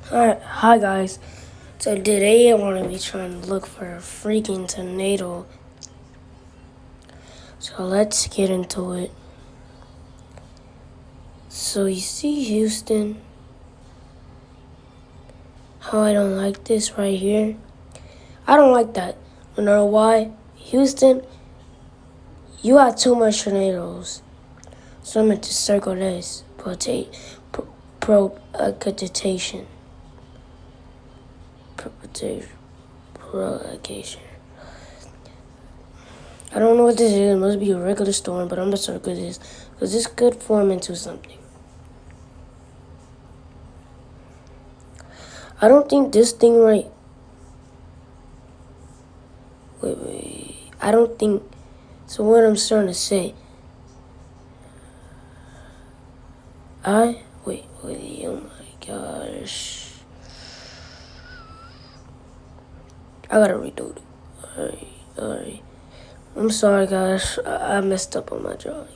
Hi guys. So today I want to be trying to look for a freaking tornado. So let's get into it. So you see Houston? How I don't like this right here? I don't like that. You know why? Houston, you got too much tornadoes. So I'm going to circle this. Precipitation. Prolongation. I don't know what this is. It must be a regular storm, but I'm gonna circle this because this could form into something. I don't think this thing right. Wait. I don't think. So what I'm starting to say. Wait. Oh my gosh. I gotta redo it. Alright. I'm sorry, guys. I messed up on my drawing.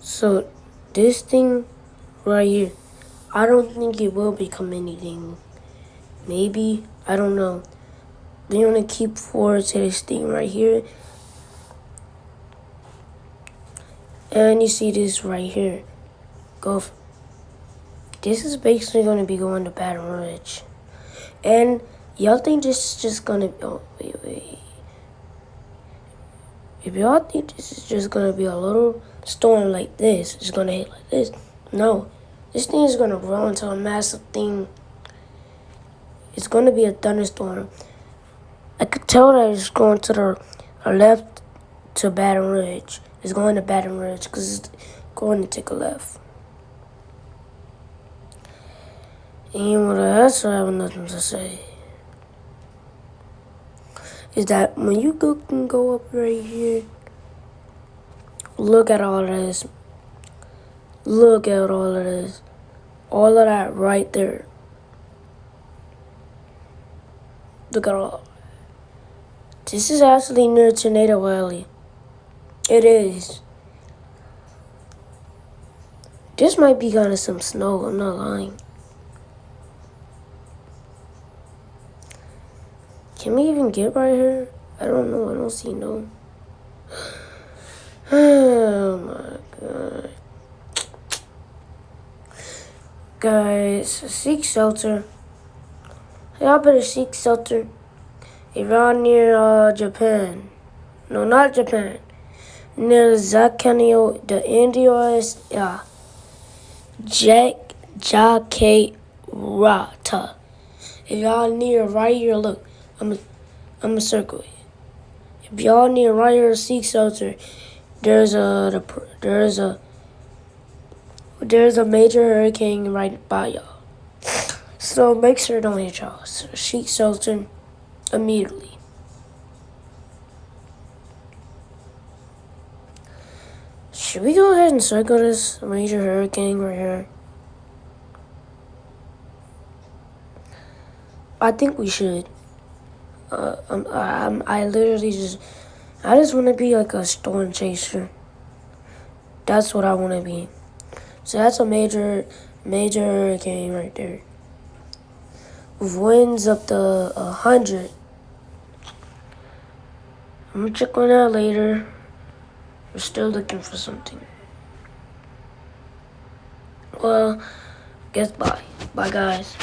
So this thing right here, I don't think it will become anything. Maybe, I don't know. We're gonna keep forward to this thing right here. And you see this right here. This is basically gonna be going to Baton Rouge. And y'all think this is just gonna wait. If y'all think this is just gonna be a little storm like this, it's gonna hit like this. No. This thing is gonna grow into a massive thing. It's gonna be a thunderstorm. I could tell that it's going to the left to Baton Rouge. It's going to Baton Rouge because it's going to take a left. And what else I have nothing to say is that when you can go up right here, look at all of this. Look at all of this. All of that right there. Look at all. This is actually near Tornado Alley. It is. This might be kind of some snow, I'm not lying. Can we even get right here? I don't know, I don't see no. Oh my god. Guys, seek shelter. Y'all better seek shelter. If y'all near Japan. No, not Japan. Near Zakanio, the Indios, Jakarta. If y'all near right here, look, I'm a circle it. If y'all near right here, seek shelter. There's a major hurricane right by y'all. So make sure it don't hit y'all. So seek shelter immediately. Should we go ahead and circle this major hurricane right here? I think we should. I just want to be like a storm chaser. That's what I want to be. So that's a major hurricane right there. With winds up to 100. I'm gonna check on that later. We're still looking for something. Well, guess bye. Bye, guys.